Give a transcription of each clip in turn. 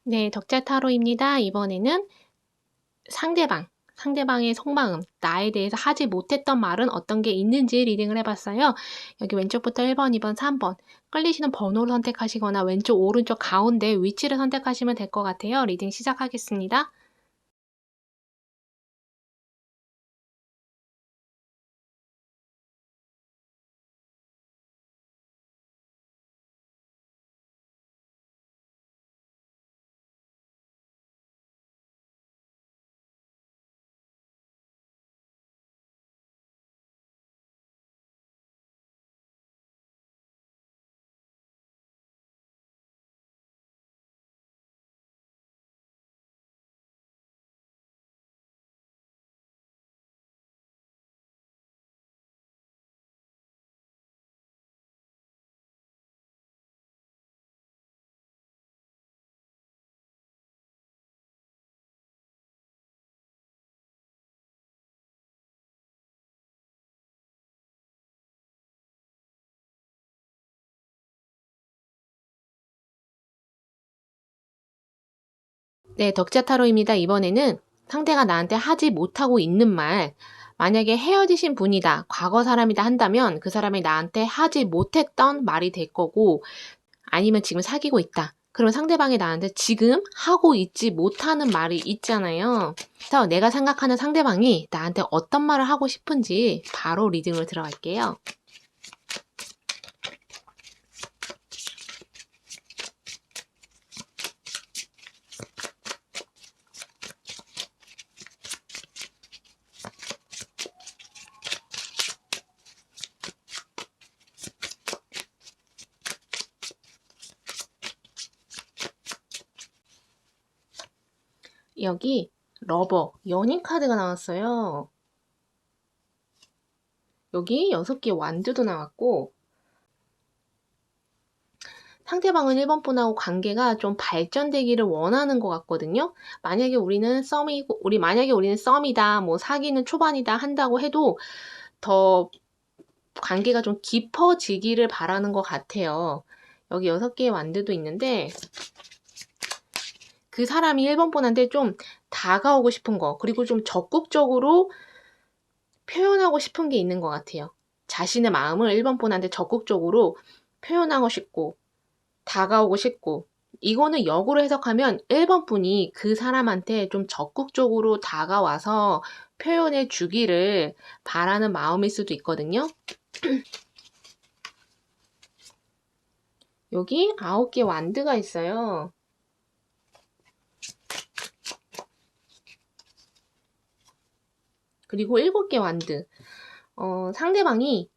네, 덕자 타로입니다. 이번에는 상대방의 속마음, 나에 대해서 하지 못했던 말은 어떤 게 있는지 리딩을 해봤어요. 여기 왼쪽부터 1번, 2번, 3번 끌리시는 번호를 선택하시거나 왼쪽, 오른쪽, 가운데 위치를 선택하시면 될 것 같아요. 리딩 시작하겠습니다. 네, 덕자 타로입니다. 이번에는 상대가 나한테 하지 못하고 있는 말, 만약에 헤어지신 분이다, 과거 사람이다 한다면 그 사람이 나한테 하지 못했던 말이 될 거고, 아니면 지금 사귀고 있다. 그러면 상대방이 나한테 지금 하고 있지 못하는 말이 있잖아요. 그래서 내가 생각하는 상대방이 나한테 어떤 말을 하고 싶은지 바로 리딩을 들어갈게요. 여기 러버, 연인 카드가 나왔어요. 여기 6개 완두도 나왔고, 상대방은 1번 분하고 관계가 좀 발전되기를 원하는 것 같거든요. 만약에 우리는 썸이다, 뭐 사귀는 초반이다 한다고 해도 더 관계가 좀 깊어지기를 바라는 것 같아요. 여기 6개의 완두도 있는데, 그 사람이 1번 분한테 좀 다가오고 싶은 거, 그리고 좀 적극적으로 표현하고 싶은 게 있는 것 같아요. 자신의 마음을 1번 분한테 적극적으로 표현하고 싶고, 다가오고 싶고, 이거는 역으로 해석하면 1번 분이 그 사람한테 좀 적극적으로 다가와서 표현해 주기를 바라는 마음일 수도 있거든요. 여기 9개 완드가 있어요. 그리고 7개 완드. 상대방이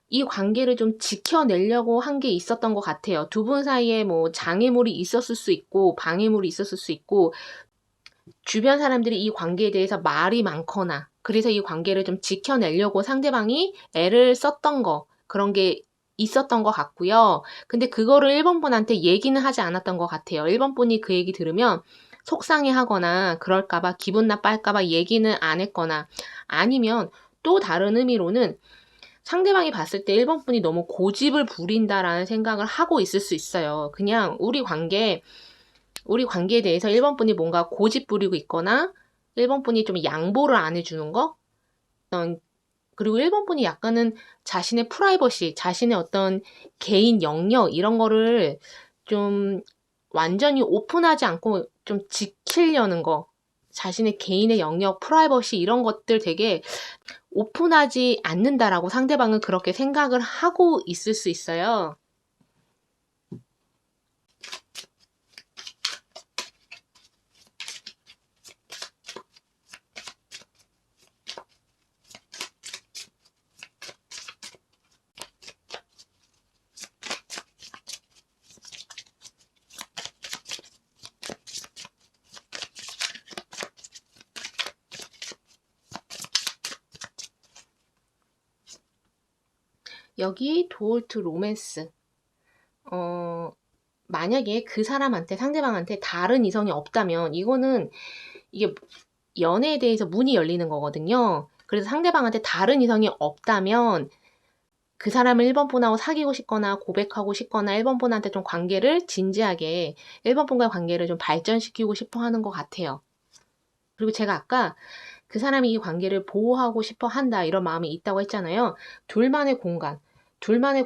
이 관계를 좀 지켜내려고 한 게 있었던 것 같아요. 두 분 사이에 뭐 장애물이 있었을 수 있고, 방해물이 있었을 수 있고, 주변 사람들이 이 관계에 대해서 말이 많거나, 그래서 이 관계를 좀 지켜내려고 상대방이 애를 썼던 거, 그런 게 있었던 것 같고요. 근데 그거를 1번 분한테 얘기는 하지 않았던 것 같아요. 1번 분이 그 얘기 들으면 속상해 하거나, 그럴까봐, 기분 나빠할까봐 얘기는 안 했거나, 아니면 또 다른 의미로는 상대방이 봤을 때 1번 분이 너무 고집을 부린다라는 생각을 하고 있을 수 있어요. 그냥 우리 관계에 대해서 1번 분이 뭔가 고집 부리고 있거나 1번 분이 좀 양보를 안 해주는 거? 그리고 1번 분이 약간은 자신의 프라이버시, 자신의 어떤 개인 영역 이런 거를 좀 완전히 오픈하지 않고 좀 지키려는 거. 자신의 개인의 영역, 프라이버시 이런 것들 되게 오픈하지 않는다라고 상대방은 그렇게 생각을 하고 있을 수 있어요. 여기 도어트 로맨스. 만약에 그 사람한테, 상대방한테 다른 이성이 없다면 이거는 이게 연애에 대해서 문이 열리는 거거든요. 그래서 상대방한테 다른 이성이 없다면 그 사람을 1번 분하고 사귀고 싶거나 고백하고 싶거나 1번 분한테 좀 관계를 진지하게 1번 분과의 관계를 좀 발전시키고 싶어 하는 것 같아요. 그리고 제가 아까 그 사람이 이 관계를 보호하고 싶어 한다 이런 마음이 있다고 했잖아요. 둘만의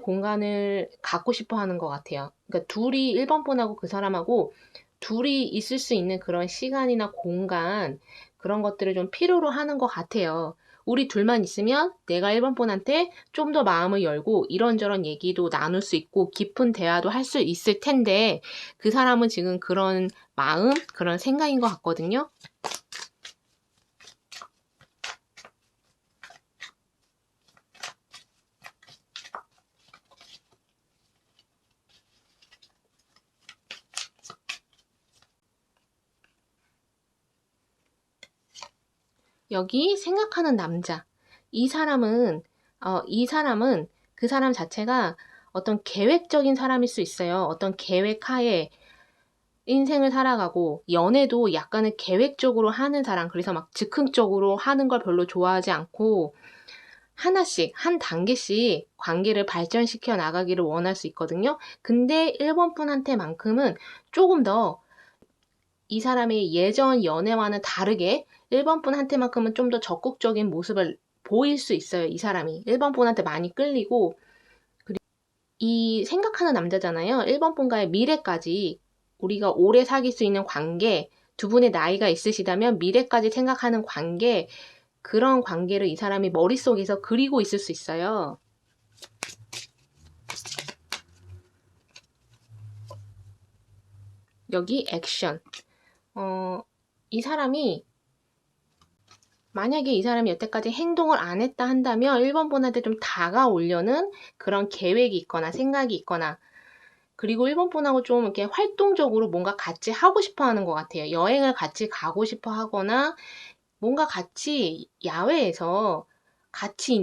공간을 갖고 싶어 하는 것 같아요. 그러니까 둘이 1번 분하고 그 사람하고 둘이 있을 수 있는 그런 시간이나 공간 그런 것들을 좀 필요로 하는 것 같아요. 우리 둘만 있으면 내가 1번 분한테 좀 더 마음을 열고 이런저런 얘기도 나눌 수 있고 깊은 대화도 할 수 있을 텐데 그 사람은 지금 그런 마음, 그런 생각인 것 같거든요. 여기 생각하는 남자. 이 사람은 그 사람 자체가 어떤 계획적인 사람일 수 있어요. 어떤 계획하에 인생을 살아가고 연애도 약간은 계획적으로 하는 사람. 그래서 막 즉흥적으로 하는 걸 별로 좋아하지 않고 하나씩 한 단계씩 관계를 발전시켜 나가기를 원할 수 있거든요. 근데 1번 분한테만큼은 조금 더 이 사람의 예전 연애와는 다르게 1번 분한테만큼은 좀 더 적극적인 모습을 보일 수 있어요. 이 사람이 1번 분한테 많이 끌리고 이 생각하는 남자잖아요. 1번 분과의 미래까지 우리가 오래 사귈 수 있는 관계, 두 분의 나이가 있으시다면 미래까지 생각하는 관계, 그런 관계를 이 사람이 머릿속에서 그리고 있을 수 있어요. 여기 액션. 이 사람이 만약에 이 사람이 여태까지 행동을 안 했다 한다면 1번 분한테 좀 다가오려는 그런 계획이 있거나 생각이 있거나 그리고 1번 분하고 좀 이렇게 활동적으로 뭔가 같이 하고 싶어 하는 것 같아요. 여행을 같이 가고 싶어 하거나 뭔가 같이 야외에서 같이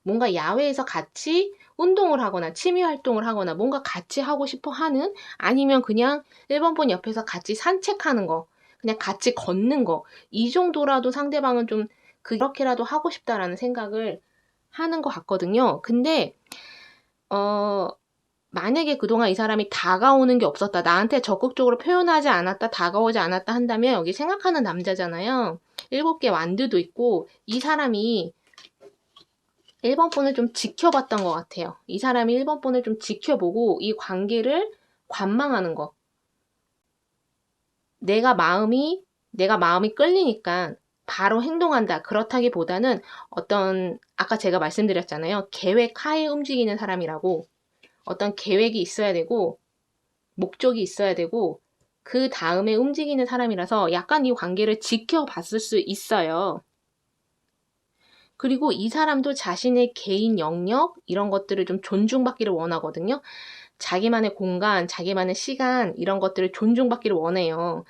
뭔가 야외에서 같이 운동을 하거나 취미 활동을 하거나 뭔가 같이 하고 싶어 하는 아니면 그냥 1번 분 옆에서 같이 산책하는 거 그냥 같이 걷는 거 이 정도라도 상대방은 좀 그렇게라도 하고 싶다라는 생각을 하는 것 같거든요. 근데 만약에 그동안 이 사람이 다가오는 게 없었다. 나한테 적극적으로 표현하지 않았다. 다가오지 않았다 한다면 여기 생각하는 남자잖아요. 7개 완드도 있고 이 사람이 1번 분을 좀 지켜봤던 것 같아요. 이 사람이 1번 분을 좀 지켜보고 이 관계를 관망하는 거. 내가 마음이 끌리니까 바로 행동한다. 그렇다기보다는 아까 제가 말씀드렸잖아요. 계획하에 움직이는 사람이라고. 어떤 계획이 있어야 되고, 목적이 있어야 되고, 그 다음에 움직이는 사람이라서 약간 이 관계를 지켜봤을 수 있어요. 그리고 이 사람도 자신의 개인 영역, 이런 것들을 좀 존중받기를 원하거든요. 자기만의 공간, 자기만의 시간, 이런 것들을 존중받기를 원해요.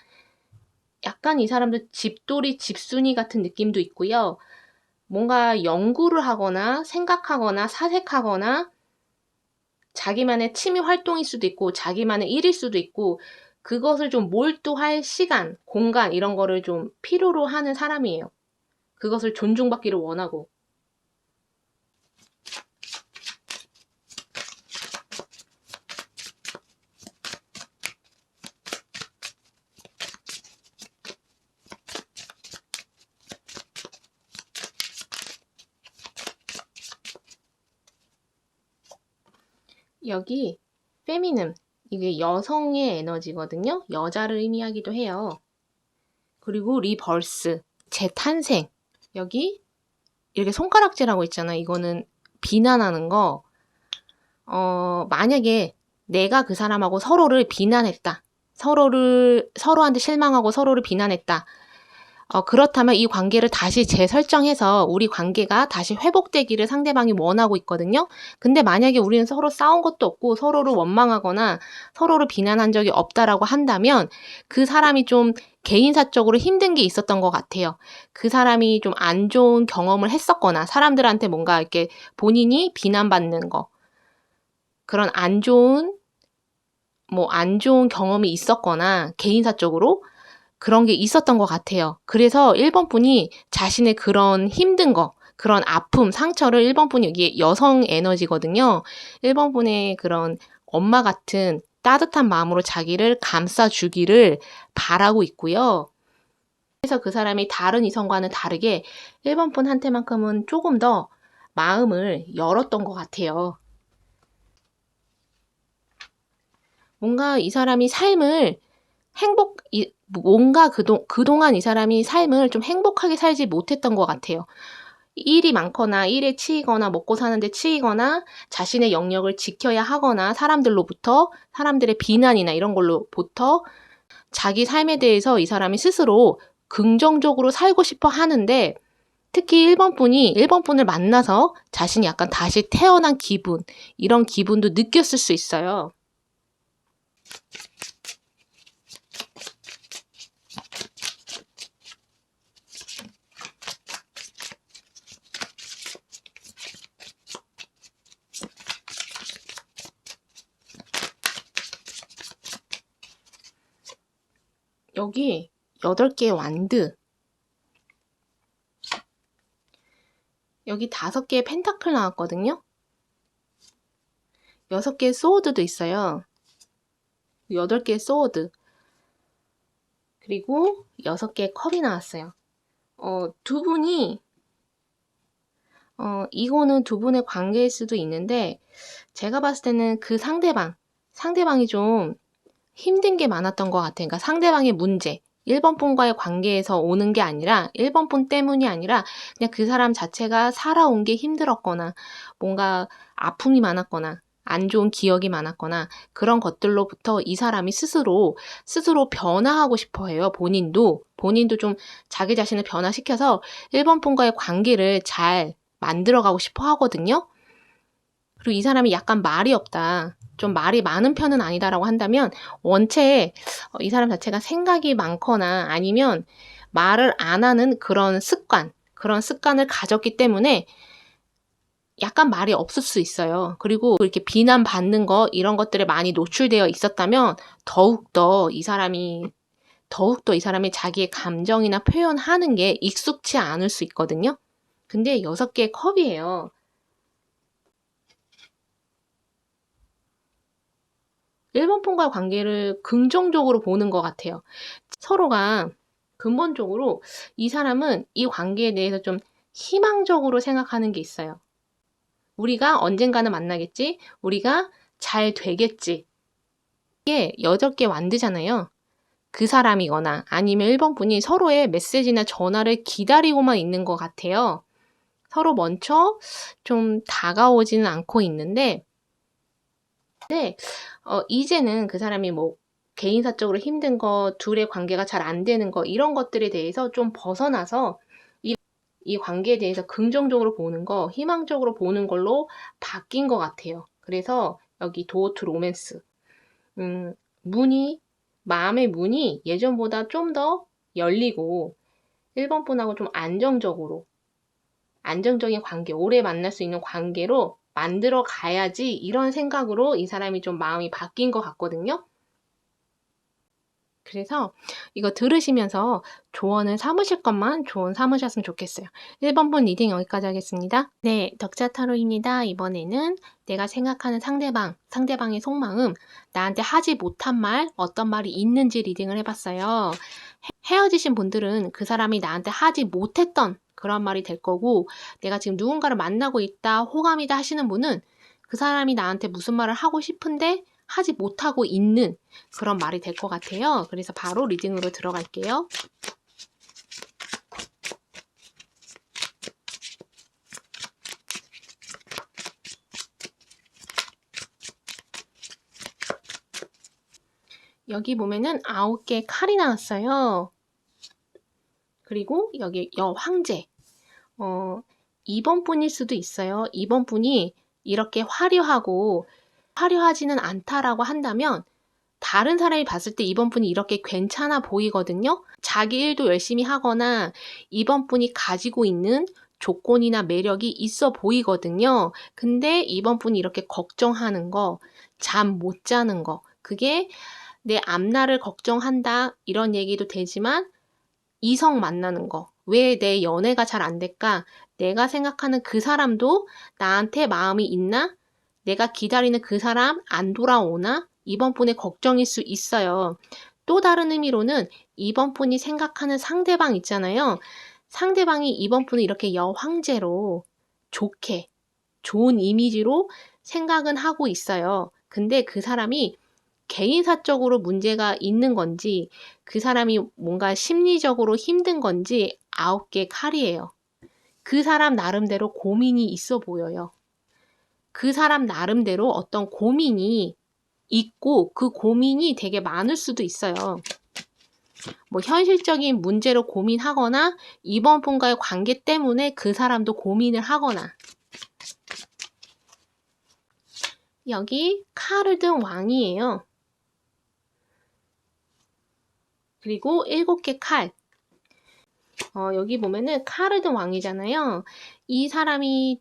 약간 이 사람도 집돌이, 집순이 같은 느낌도 있고요. 뭔가 연구를 하거나 생각하거나 사색하거나 자기만의 취미 활동일 수도 있고 자기만의 일일 수도 있고 그것을 좀 몰두할 시간, 공간 이런 거를 좀 필요로 하는 사람이에요. 그것을 존중받기를 원하고. 여기 페미눔, 이게 여성의 에너지거든요. 여자를 의미하기도 해요. 그리고 리버스, 재탄생. 여기 이렇게 손가락질하고 있잖아. 이거는 비난하는 거. 만약에 내가 그 사람하고 서로를 비난했다. 서로한테 실망하고 서로를 비난했다. 그렇다면 이 관계를 다시 재설정해서 우리 관계가 다시 회복되기를 상대방이 원하고 있거든요. 근데 만약에 우리는 서로 싸운 것도 없고 서로를 원망하거나 서로를 비난한 적이 없다라고 한다면 그 사람이 좀 개인사적으로 힘든 게 있었던 것 같아요. 그 사람이 좀 안 좋은 경험을 했었거나 사람들한테 뭔가 이렇게 본인이 비난받는 거 그런 안 좋은 경험이 있었거나 개인사적으로 그런 게 있었던 것 같아요. 그래서 1번 분이 자신의 그런 힘든 거, 그런 아픔, 상처를 1번 분이 여기 여성 에너지거든요. 1번 분의 그런 엄마 같은 따뜻한 마음으로 자기를 감싸주기를 바라고 있고요. 그래서 그 사람이 다른 이성과는 다르게 1번 분한테만큼은 조금 더 마음을 열었던 것 같아요. 뭔가 이 사람이 삶을 뭔가 그동안 이 사람이 삶을 좀 행복하게 살지 못했던 것 같아요. 일이 많거나 일에 치이거나 먹고 사는데 치이거나 자신의 영역을 지켜야 하거나 사람들의 비난이나 이런 걸로부터 자기 삶에 대해서 이 사람이 스스로 긍정적으로 살고 싶어 하는데 특히 1번 분을 만나서 자신이 약간 다시 태어난 기분, 이런 기분도 느꼈을 수 있어요. 여기 8개의 완드, 여기 5개의 펜타클 나왔거든요. 6개의 소드도 있어요. 8개의 소드, 그리고 6개의 컵이 나왔어요. 두 분이 이거는 두 분의 관계일 수도 있는데 제가 봤을 때는 그 상대방이 좀 힘든 게 많았던 것 같아요. 그러니까 상대방의 문제, 1번 분과의 관계에서 오는 게 아니라 1번 분 때문이 아니라 그냥 그 사람 자체가 살아온 게 힘들었거나 뭔가 아픔이 많았거나 안 좋은 기억이 많았거나 그런 것들로부터 이 사람이 스스로 변화하고 싶어 해요. 본인도 좀 자기 자신을 변화시켜서 1번 분과의 관계를 잘 만들어가고 싶어 하거든요. 그리고 이 사람이 약간 말이 없다, 좀 말이 많은 편은 아니다라고 한다면 원체 이 사람 자체가 생각이 많거나 아니면 말을 안 하는 그런 습관을 가졌기 때문에 약간 말이 없을 수 있어요. 그리고 이렇게 비난받는 거 이런 것들에 많이 노출되어 있었다면 더욱더 이 사람이 자기의 감정이나 표현하는 게 익숙치 않을 수 있거든요. 근데 6개의 컵이에요. 1번 분과의 관계를 긍정적으로 보는 것 같아요. 서로가 근본적으로 이 사람은 이 관계에 대해서 좀 희망적으로 생각하는 게 있어요. 우리가 언젠가는 만나겠지? 우리가 잘 되겠지? 이게 8개 완드잖아요. 그 사람이거나 아니면 1번 분이 서로의 메시지나 전화를 기다리고만 있는 것 같아요. 서로 먼저 좀 다가오지는 않고 있는데 이제는 그 사람이 뭐 개인사적으로 힘든 거, 둘의 관계가 잘 안 되는 거 이런 것들에 대해서 좀 벗어나서 이 관계에 대해서 긍정적으로 보는 거, 희망적으로 보는 걸로 바뀐 것 같아요. 그래서 여기 도어 투 로맨스, 마음의 문이 예전보다 좀 더 열리고 1번 분하고 좀 안정적인 관계, 오래 만날 수 있는 관계로 만들어 가야지, 이런 생각으로 이 사람이 좀 마음이 바뀐 것 같거든요. 그래서 이거 들으시면서 조언을 삼으실 것만 조언 삼으셨으면 좋겠어요. 1번 분 리딩 여기까지 하겠습니다. 네, 덕자타로입니다. 이번에는 내가 생각하는 상대방의 속마음, 나한테 하지 못한 말, 어떤 말이 있는지 리딩을 해봤어요. 헤어지신 분들은 그 사람이 나한테 하지 못했던 그런 말이 될 거고, 내가 지금 누군가를 만나고 있다, 호감이다 하시는 분은 그 사람이 나한테 무슨 말을 하고 싶은데 하지 못하고 있는 그런 말이 될 것 같아요. 그래서 바로 리딩으로 들어갈게요. 여기 보면은 9개의 칼이 나왔어요. 그리고 여기 여황제. 2번 분일 수도 있어요. 2번 분이 이렇게 화려하지는 않다라고 한다면 다른 사람이 봤을 때 2번 분이 이렇게 괜찮아 보이거든요. 자기 일도 열심히 하거나 2번 분이 가지고 있는 조건이나 매력이 있어 보이거든요. 근데 2번 분이 이렇게 걱정하는 거, 잠 못 자는 거, 그게 내 앞날을 걱정한다 이런 얘기도 되지만 이성 만나는 거, 왜 내 연애가 잘 안 될까? 내가 생각하는 그 사람도 나한테 마음이 있나? 내가 기다리는 그 사람 안 돌아오나? 이번 분의 걱정일 수 있어요. 또 다른 의미로는 이번 분이 생각하는 상대방 있잖아요. 상대방이 이번 분을 이렇게 여황제로 좋게, 좋은 이미지로 생각은 하고 있어요. 근데 그 사람이 개인사적으로 문제가 있는 건지, 그 사람이 뭔가 심리적으로 힘든 건지 9개 칼이에요. 그 사람 나름대로 고민이 있어 보여요. 그 사람 나름대로 어떤 고민이 있고 그 고민이 되게 많을 수도 있어요. 뭐 현실적인 문제로 고민하거나 이번 분과의 관계 때문에 그 사람도 고민을 하거나. 여기 칼을 든 왕이에요. 그리고 7개 칼. 여기 보면은 칼을 든 왕이잖아요. 이 사람이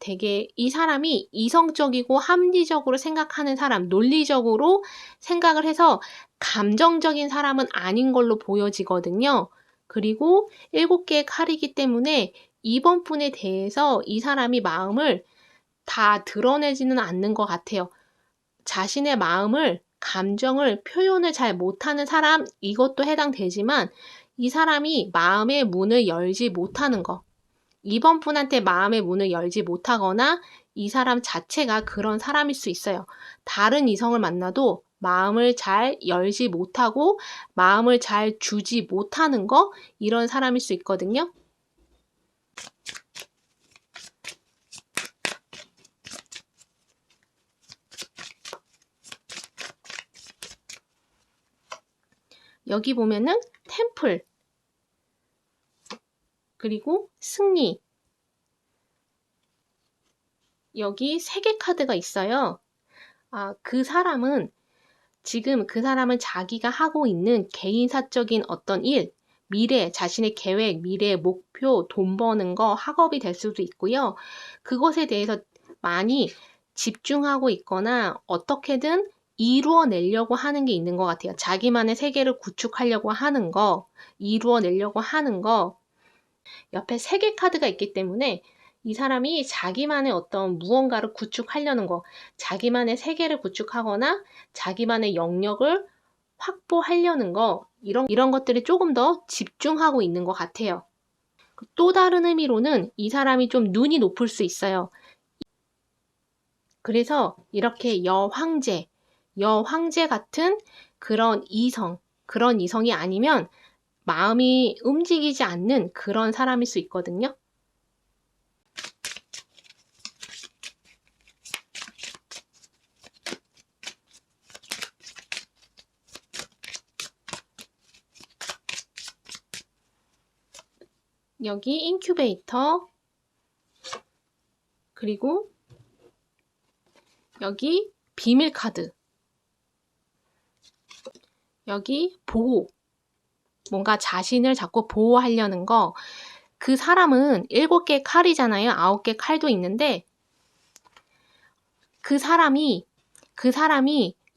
이성적이고 합리적으로 생각하는 사람, 논리적으로 생각을 해서 감정적인 사람은 아닌 걸로 보여지거든요. 그리고 7개의 칼이기 때문에 이번 분에 대해서 이 사람이 마음을 다 드러내지는 않는 것 같아요. 자신의 마음을, 감정을 표현을 잘 못하는 사람, 이것도 해당되지만 이 사람이 마음의 문을 열지 못하는 거. 이번 분한테 마음의 문을 열지 못하거나 이 사람 자체가 그런 사람일 수 있어요. 다른 이성을 만나도 마음을 잘 열지 못하고 마음을 잘 주지 못하는 거, 이런 사람일 수 있거든요. 여기 보면은 템플, 그리고 승리. 여기 3개 카드가 있어요. 그 사람은 지금 그 사람은 자기가 하고 있는 개인사적인 어떤 일, 미래, 자신의 계획, 미래, 목표, 돈 버는 거, 학업이 될 수도 있고요. 그것에 대해서 많이 집중하고 있거나 어떻게든 이루어내려고 하는 게 있는 것 같아요. 자기만의 세계를 구축하려고 하는 거, 이루어내려고 하는 거. 옆에 3개 카드가 있기 때문에 이 사람이 자기만의 어떤 무언가를 구축하려는 거, 자기만의 세계를 구축하거나 자기만의 영역을 확보하려는 거, 이런 것들이 조금 더 집중하고 있는 것 같아요. 또 다른 의미로는 이 사람이 좀 눈이 높을 수 있어요. 그래서 이렇게 여황제 같은 그런 이성이 아니면 마음이 움직이지 않는 그런 사람일 수 있거든요. 여기 인큐베이터, 그리고 여기 비밀 카드, 여기 보호, 뭔가 자신을 자꾸 보호하려는 거. 그 사람은 7개 칼이잖아요. 9개 칼도 있는데 그 사람이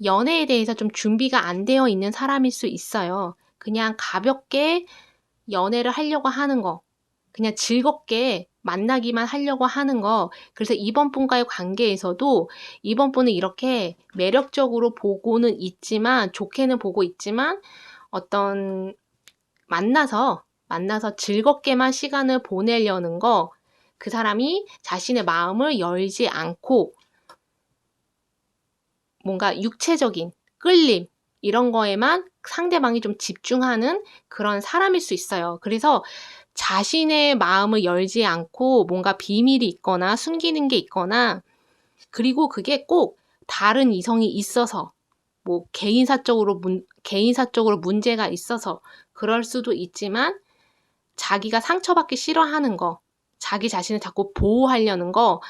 연애에 대해서 좀 준비가 안 되어 있는 사람일 수 있어요. 그냥 가볍게 연애를 하려고 하는 거, 그냥 즐겁게 만나기만 하려고 하는 거. 그래서 이번 분과의 관계에서도 이번 분은 이렇게 매력적으로 보고는 있지만, 좋게는 보고 있지만, 어떤 만나서 즐겁게만 시간을 보내려는 거, 그 사람이 자신의 마음을 열지 않고 뭔가 육체적인 끌림, 이런 거에만 상대방이 좀 집중하는 그런 사람일 수 있어요. 그래서 자신의 마음을 열지 않고 뭔가 비밀이 있거나 숨기는 게 있거나, 그리고 그게 꼭 다른 이성이 있어서, 뭐 개인사적으로 문제가 있어서 그럴 수도 있지만, 자기가 상처받기 싫어하는 거, 자기 자신을 자꾸 보호하려는 거,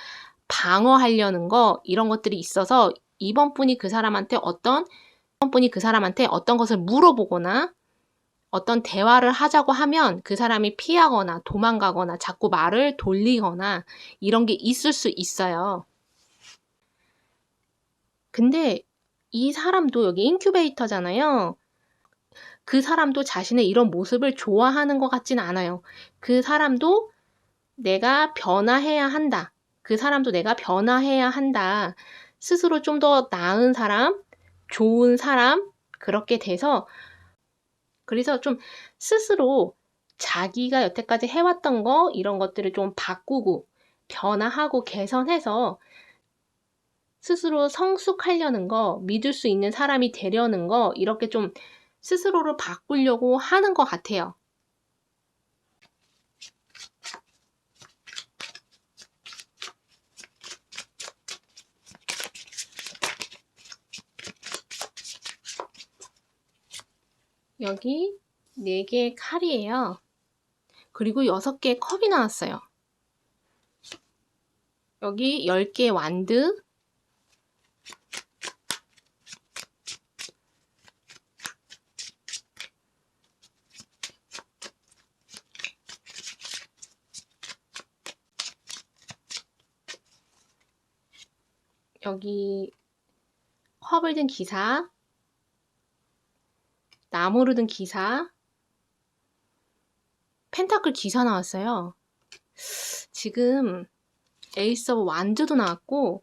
방어하려는 거, 이런 것들이 있어서 이번 분이 그 사람한테 어떤 것을 물어보거나 어떤 대화를 하자고 하면 그 사람이 피하거나 도망가거나 자꾸 말을 돌리거나 이런 게 있을 수 있어요. 근데 이 사람도 여기 인큐베이터잖아요. 그 사람도 자신의 이런 모습을 좋아하는 것 같진 않아요. 그 사람도 내가 변화해야 한다. 그 사람도 내가 변화해야 한다. 스스로 좀 더 나은 사람, 좋은 사람, 그렇게 돼서, 그래서 좀 스스로 자기가 여태까지 해왔던 거, 이런 것들을 좀 바꾸고, 변화하고 개선해서 스스로 성숙하려는 거, 믿을 수 있는 사람이 되려는 거, 이렇게 좀 스스로를 바꾸려고 하는 것 같아요. 여기 4개의 칼이에요. 그리고 6개의 컵이 나왔어요. 여기 10개의 완드, 여기 컵을 든 기사, 나무를 든 기사, 펜타클 기사 나왔어요. 지금 에이스 오브 완드도 나왔고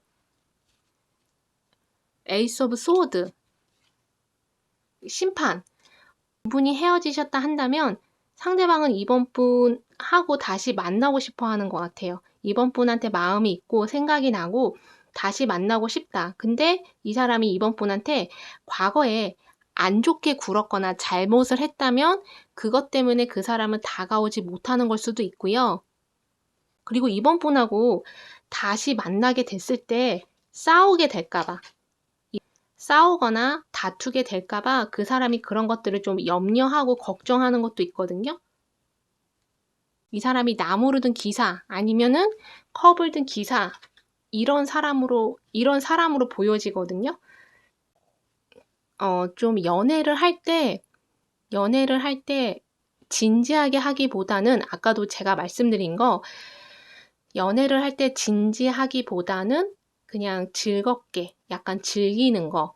에이스 오브 소드, 심판. 분이 헤어지셨다 한다면 상대방은 이번 분하고 다시 만나고 싶어 하는 것 같아요. 이번 분한테 마음이 있고 생각이 나고 다시 만나고 싶다. 근데 이 사람이 이번 분한테 과거에 안 좋게 굴었거나 잘못을 했다면 그것 때문에 그 사람은 다가오지 못하는 걸 수도 있고요. 그리고 이번 분하고 다시 만나게 됐을 때 싸우게 될까봐, 싸우거나 다투게 될까봐 그 사람이 그런 것들을 좀 염려하고 걱정하는 것도 있거든요. 이 사람이 나무를 든 기사 아니면은 컵을 든 기사, 이런 사람으로 보여지거든요. 좀 연애를 할 때 진지하게 하기보다는, 아까도 제가 말씀드린 거, 연애를 할 때 진지하기보다는 그냥 즐겁게 약간 즐기는 거,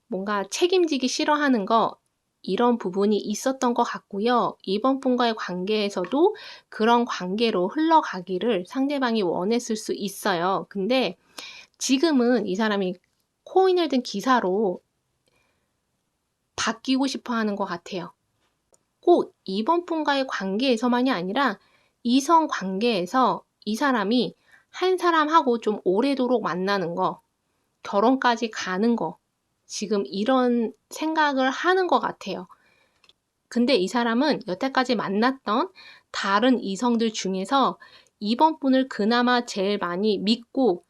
뭔가 책임지기 싫어하는 거, 이런 부분이 있었던 것 같고요. 이번 분과의 관계에서도 그런 관계로 흘러가기를 상대방이 원했을 수 있어요. 근데 지금은 이 사람이 코인을 든 기사로 바뀌고 싶어 하는 것 같아요. 꼭 이번 분과의 관계에서만이 아니라 이성 관계에서 이 사람이 한 사람하고 좀 오래도록 만나는 거, 결혼까지 가는 거, 지금 이런 생각을 하는 것 같아요. 근데 이 사람은 여태까지 만났던 다른 이성들 중에서 이번 분을 그나마 제일 많이 믿고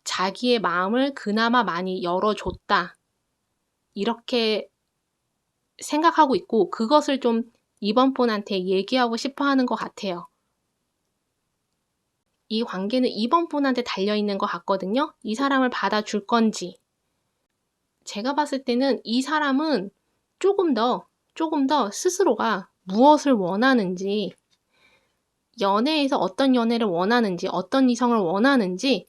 자기의 마음을 그나마 많이 열어줬다, 이렇게 생각하고 있고, 그것을 좀 이번 분한테 얘기하고 싶어 하는 것 같아요. 이 관계는 이번 분한테 달려있는 것 같거든요. 이 사람을 받아줄 건지. 제가 봤을 때는 이 사람은 조금 더 스스로가 무엇을 원하는지, 연애에서 어떤 연애를 원하는지, 어떤 이성을 원하는지,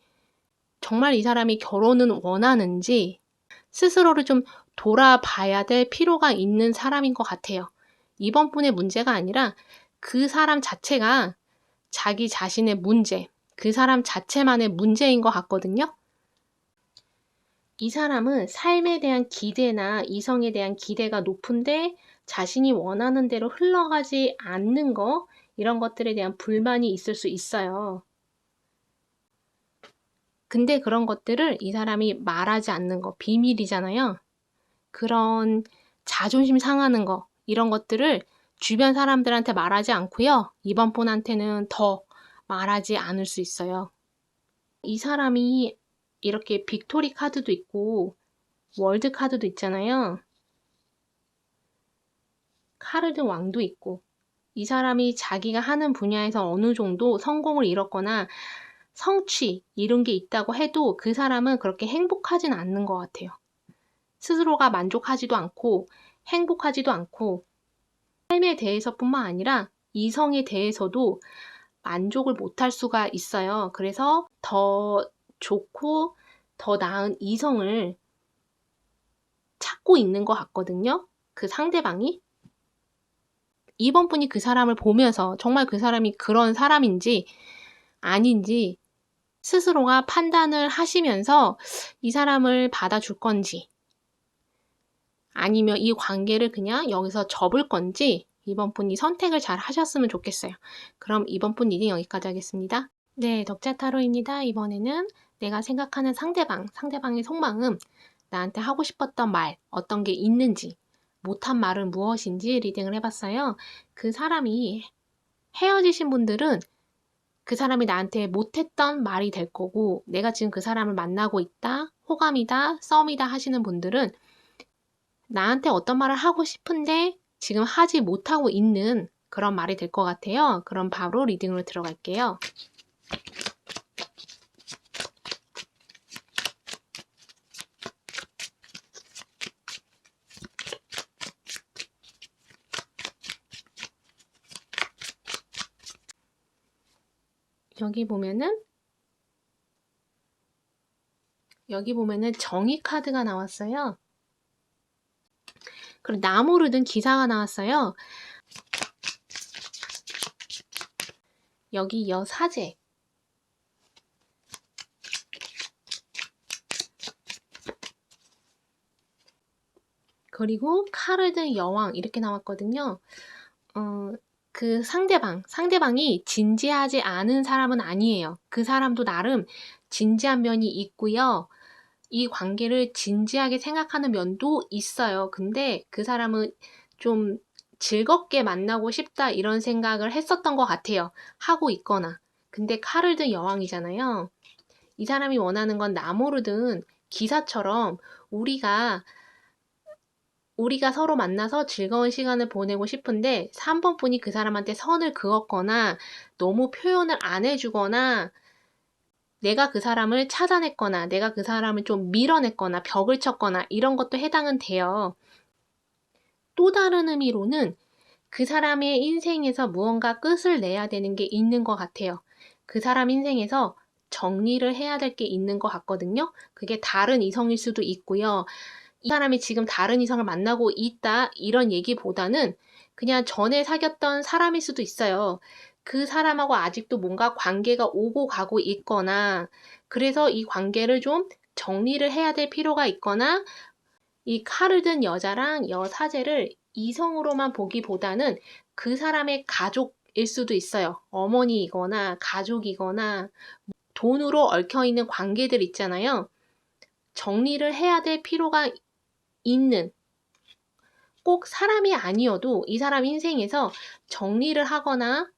정말 이 사람이 결혼은 원하는지 스스로를 좀 돌아봐야 될 필요가 있는 사람인 것 같아요. 이번 분의 문제가 아니라 그 사람 자체가 자기 자신의 문제, 그 사람 자체만의 문제인 것 같거든요. 이 사람은 삶에 대한 기대나 이성에 대한 기대가 높은데 자신이 원하는 대로 흘러가지 않는 거, 이런 것들에 대한 불만이 있을 수 있어요. 근데 그런 것들을 이 사람이 말하지 않는 거, 비밀이잖아요. 그런 자존심 상하는 거, 이런 것들을 주변 사람들한테 말하지 않고요. 이번 분한테는 더 말하지 않을 수 있어요. 이 사람이 이렇게 빅토리 카드도 있고 월드 카드도 있잖아요. 카르드 왕도 있고, 이 사람이 자기가 하는 분야에서 어느 정도 성공을 이뤘거나 성취, 이룬 게 있다고 해도 그 사람은 그렇게 행복하진 않는 것 같아요. 스스로가 만족하지도 않고 행복하지도 않고, 삶에 대해서뿐만 아니라 이성에 대해서도 만족을 못할 수가 있어요. 그래서 더 좋고 더 나은 이성을 찾고 있는 것 같거든요. 그 상대방이. 2번 분이 그 사람을 보면서 정말 그 사람이 그런 사람인지 아닌지 스스로가 판단을 하시면서 이 사람을 받아줄 건지 아니면 이 관계를 그냥 여기서 접을 건지 2번 분이 선택을 잘 하셨으면 좋겠어요. 그럼 2번 분 리딩 여기까지 하겠습니다. 네, 덕자 타로입니다. 이번에는 내가 생각하는 상대방의 속마음, 나한테 하고 싶었던 말, 어떤 게 있는지, 못한 말은 무엇인지 리딩을 해봤어요. 그 사람이 헤어지신 분들은 그 사람이 나한테 못했던 말이 될 거고, 내가 지금 그 사람을 만나고 있다, 호감이다, 썸이다 하시는 분들은 나한테 어떤 말을 하고 싶은데 지금 하지 못하고 있는 그런 말이 될 것 같아요. 그럼 바로 리딩으로 들어갈게요. 여기 보면은 정의 카드가 나왔어요. 그리고 나무를 든 기사가 나왔어요. 여기 여사제. 그리고 칼을 든 여왕 이렇게 나왔거든요. 그 상대방이 진지하지 않은 사람은 아니에요. 그 사람도 나름 진지한 면이 있고요. 이 관계를 진지하게 생각하는 면도 있어요. 근데 그 사람은 좀 즐겁게 만나고 싶다 이런 생각을 했었던 것 같아요. 하고 있거나. 근데 칼을 든 여왕이잖아요. 이 사람이 원하는 건 나무를 든 기사처럼 우리가 서로 만나서 즐거운 시간을 보내고 싶은데 3번 분이 그 사람한테 선을 그었거나 너무 표현을 안 해주거나 내가 그 사람을 차단했거나 내가 그 사람을 좀 밀어냈거나 벽을 쳤거나 이런 것도 해당은 돼요. 또 다른 의미로는 그 사람의 인생에서 무언가 끝을 내야 되는 게 있는 것 같아요. 그 사람 인생에서 정리를 해야 될 게 있는 것 같거든요. 그게 다른 이성일 수도 있고요. 이 사람이 지금 다른 이성을 만나고 있다 이런 얘기보다는 그냥 전에 사귀었던 사람일 수도 있어요. 그 사람하고 아직도 뭔가 관계가 오고 가고 있거나 그래서 이 관계를 좀 정리를 해야 될 필요가 있거나 이 칼을 든 여자랑 여사제를 이성으로만 보기보다는 그 사람의 가족일 수도 있어요. 어머니이거나 가족이거나 돈으로 얽혀있는 관계들 있잖아요. 정리를 해야 될 필요가 있는 꼭 사람이 아니어도 이 사람 인생에서 정리를 하거나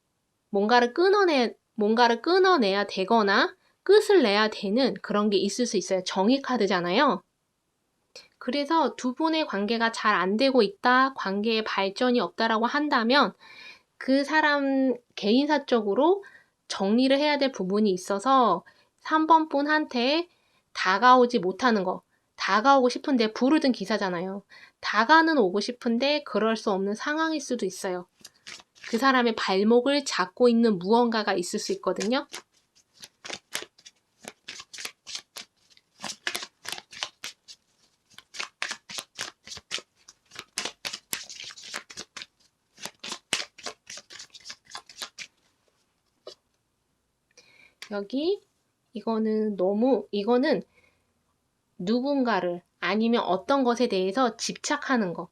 뭔가를 끊어내야 되거나 끝을 내야 되는 그런 게 있을 수 있어요. 정의 카드잖아요. 그래서 두 분의 관계가 잘 안 되고 있다, 관계에 발전이 없다라고 한다면 그 사람 개인사적으로 정리를 해야 될 부분이 있어서 3번 분한테 다가오지 못하는 거. 다가오고 싶은데 불을 든 기사잖아요. 다가는 오고 싶은데 그럴 수 없는 상황일 수도 있어요. 그 사람의 발목을 잡고 있는 무언가가 있을 수 있거든요. 여기 이거는 누군가를 아니면 어떤 것에 대해서 집착하는 거.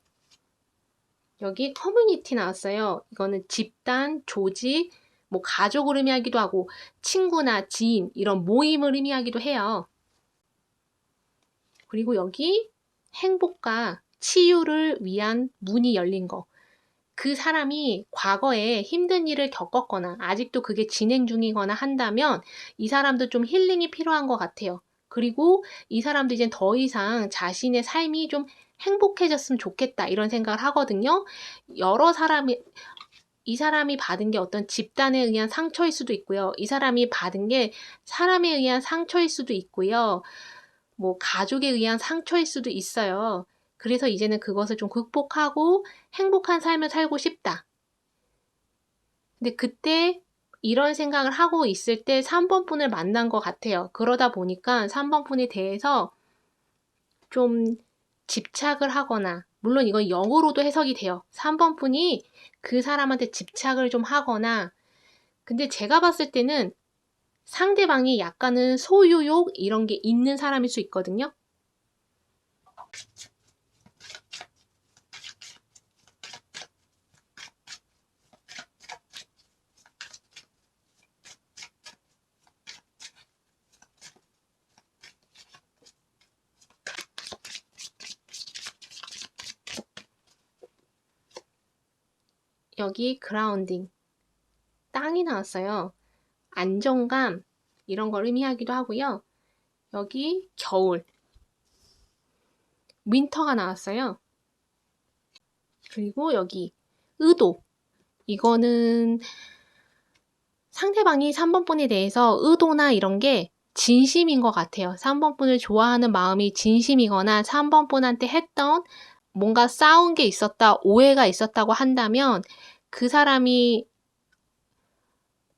여기 커뮤니티 나왔어요. 이거는 집단, 조직, 뭐 가족을 의미하기도 하고 친구나 지인 이런 모임을 의미하기도 해요. 그리고 여기 행복과 치유를 위한 문이 열린 거. 그 사람이 과거에 힘든 일을 겪었거나 아직도 그게 진행 중이거나 한다면 이 사람도 좀 힐링이 필요한 것 같아요. 그리고 이 사람도 이제 더 이상 자신의 삶이 좀 행복해졌으면 좋겠다 이런 생각을 하거든요. 이 사람이 받은 게 어떤 집단에 의한 상처일 수도 있고요. 이 사람이 받은 게 사람에 의한 상처일 수도 있고요. 뭐 가족에 의한 상처일 수도 있어요. 그래서 이제는 그것을 좀 극복하고 행복한 삶을 살고 싶다. 근데 그때 이런 생각을 하고 있을 때 3번 분을 만난 것 같아요. 그러다 보니까 3번 분에 대해서 좀 집착을 하거나 물론 이건 역으로도 해석이 돼요. 3번 분이 그 사람한테 집착을 좀 하거나, 근데 제가 봤을 때는 상대방이 약간은 소유욕 이런 게 있는 사람일 수 있거든요. 여기 그라운딩, 땅이 나왔어요. 안정감 이런 걸 의미하기도 하고요. 여기 겨울, 윈터가 나왔어요. 그리고 여기 의도, 이거는 상대방이 3번 분에 대해서 의도나 이런 게 진심인 것 같아요. 3번 분을 좋아하는 마음이 진심이거나 3번 분한테 했던 뭔가 싸운 게 있었다, 오해가 있었다고 한다면 그 사람이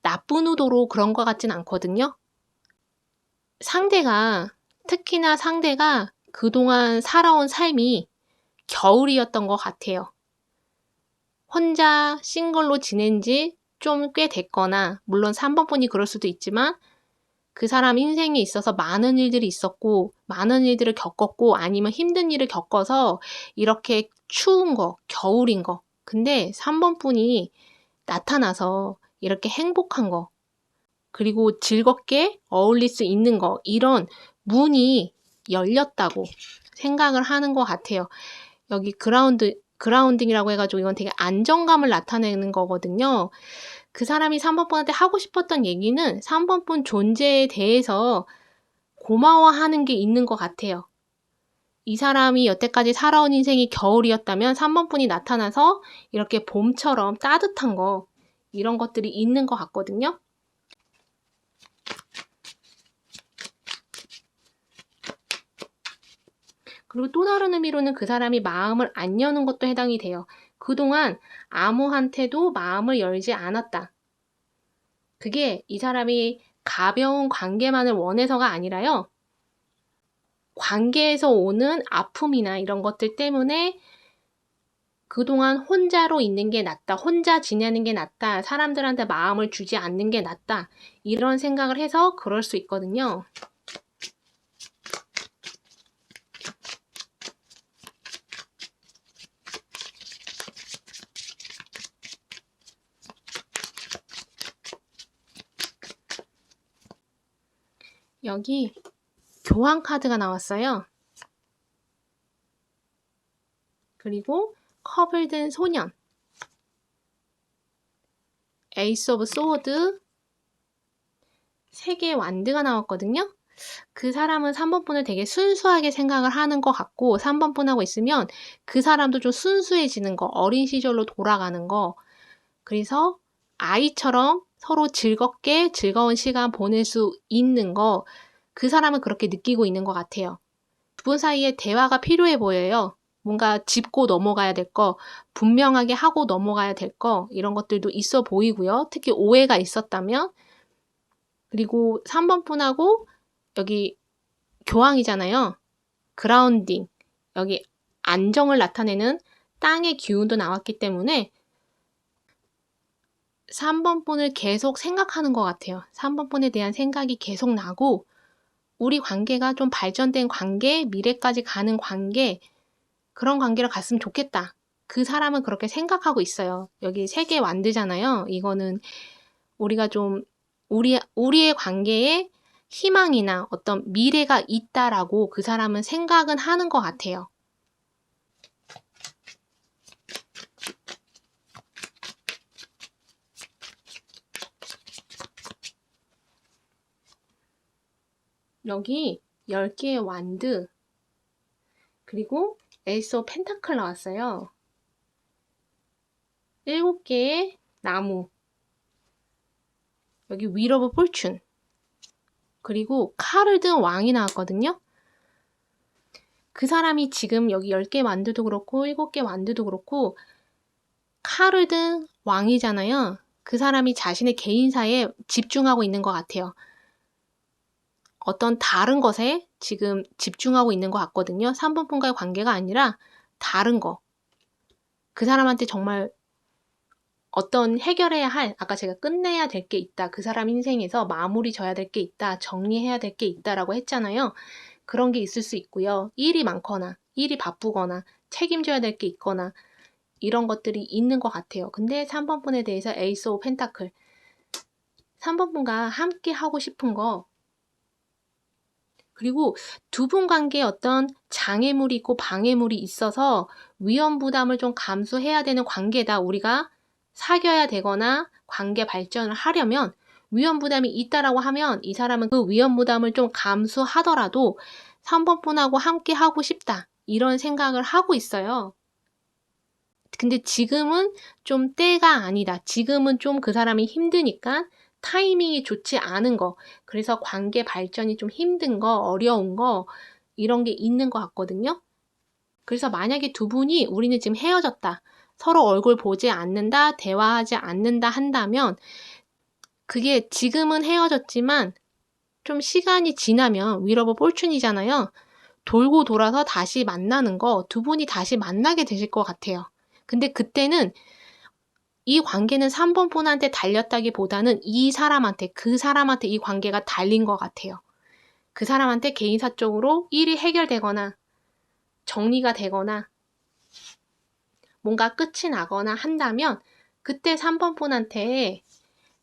나쁜 의도로 그런 것 같진 않거든요. 특히나 상대가 그동안 살아온 삶이 겨울이었던 것 같아요. 혼자 싱글로 지낸 지 좀 꽤 됐거나, 물론 3번 분이 그럴 수도 있지만 그 사람 인생에 있어서 많은 일들이 있었고, 많은 일들을 겪었고, 아니면 힘든 일을 겪어서 이렇게 추운 거, 겨울인 거. 근데 3번 분이 나타나서 이렇게 행복한 거, 그리고 즐겁게 어울릴 수 있는 거, 이런 문이 열렸다고 생각을 하는 것 같아요. 여기 그라운딩이라고 해가지고 이건 되게 안정감을 나타내는 거거든요. 그 사람이 3번 분한테 하고 싶었던 얘기는 3번 분 존재에 대해서 고마워하는 게 있는 것 같아요. 이 사람이 여태까지 살아온 인생이 겨울이었다면 3번 분이 나타나서 이렇게 봄처럼 따뜻한 거, 이런 것들이 있는 것 같거든요. 그리고 또 다른 의미로는 그 사람이 마음을 안 여는 것도 해당이 돼요. 그동안 아무한테도 마음을 열지 않았다. 그게 이 사람이 가벼운 관계만을 원해서가 아니라요. 관계에서 오는 아픔이나 이런 것들 때문에 그동안 혼자로 있는 게 낫다, 혼자 지내는 게 낫다, 사람들한테 마음을 주지 않는 게 낫다, 이런 생각을 해서 그럴 수 있거든요. 여기 교황 카드가 나왔어요. 그리고 컵을 든 소년, 에이스 오브 소드, 3개의 완드가 나왔거든요. 그 사람은 3번 분을 되게 순수하게 생각을 하는 것 같고, 3번 분하고 있으면 그 사람도 좀 순수해지는 거, 어린 시절로 돌아가는 거, 그래서 아이처럼 서로 즐겁게 즐거운 시간 보낼 수 있는 거, 그 사람은 그렇게 느끼고 있는 것 같아요. 두 분 사이에 대화가 필요해 보여요. 뭔가 짚고 넘어가야 될 거, 분명하게 하고 넘어가야 될 거, 이런 것들도 있어 보이고요. 특히 오해가 있었다면. 그리고 3번 분하고 여기 교황이잖아요. 그라운딩, 여기 안정을 나타내는 땅의 기운도 나왔기 때문에 3번 분을 계속 생각하는 것 같아요. 3번 분에 대한 생각이 계속 나고, 우리 관계가 좀 발전된 관계, 미래까지 가는 관계, 그런 관계로 갔으면 좋겠다. 그 사람은 그렇게 생각하고 있어요. 여기 3개 완드잖아요. 이거는 우리가 좀 우리의 관계에 희망이나 어떤 미래가 있다라고 그 사람은 생각은 하는 것 같아요. 여기 10개의 완드, 그리고 에이스 오브 펜타클 나왔어요. 7개의 나무, 여기 휠 오브 폴춘, 그리고 칼을 든 왕이 나왔거든요. 그 사람이 지금 여기 10개 완드도 그렇고 7개 완드도 그렇고 칼을 든 왕이잖아요. 그 사람이 자신의 개인사에 집중하고 있는 것 같아요. 어떤 다른 것에 지금 집중하고 있는 것 같거든요. 3번 분과의 관계가 아니라 다른 거. 그 사람한테 정말 어떤 해결해야 할, 아까 제가 끝내야 될 게 있다. 그 사람 인생에서 마무리 져야 될 게 있다. 정리해야 될 게 있다라고 했잖아요. 그런 게 있을 수 있고요. 일이 많거나, 일이 바쁘거나, 책임져야 될 게 있거나, 이런 것들이 있는 것 같아요. 근데 3번 분에 대해서 에이스 오브 펜타클. 3번 분과 함께 하고 싶은 거, 그리고 두 분 관계에 어떤 장애물이 있고 방해물이 있어서 위험 부담을 좀 감수해야 되는 관계다. 우리가 사귀어야 되거나 관계 발전을 하려면 위험 부담이 있다라고 하면 이 사람은 그 위험 부담을 좀 감수하더라도 3번 분하고 함께 하고 싶다. 이런 생각을 하고 있어요. 근데 지금은 좀 때가 아니다. 지금은 좀 그 사람이 힘드니까 타이밍이 좋지 않은 거, 그래서 관계 발전이 좀 힘든 거, 어려운 거, 이런 게 있는 것 같거든요. 그래서 만약에 두 분이 우리는 지금 헤어졌다, 서로 얼굴 보지 않는다, 대화하지 않는다 한다면 그게 지금은 헤어졌지만 좀 시간이 지나면 윌 오브 포춘이잖아요. 돌고 돌아서 다시 만나는 거, 두 분이 다시 만나게 되실 것 같아요. 근데 그때는 이 관계는 3번 분한테 달렸다기보다는 이 사람한테, 그 사람한테 이 관계가 달린 것 같아요. 그 사람한테 개인사적으로 일이 해결되거나 정리가 되거나 뭔가 끝이 나거나 한다면 그때 3번 분한테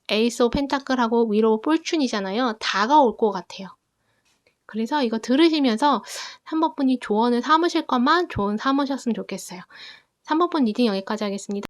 에이스 오브 펜타클하고 윌 오브 포춘이잖아요. 다가올 것 같아요. 그래서 이거 들으시면서 3번 분이 조언을 삼으실 것만 조언 삼으셨으면 좋겠어요. 3번 분 리딩 여기까지 하겠습니다.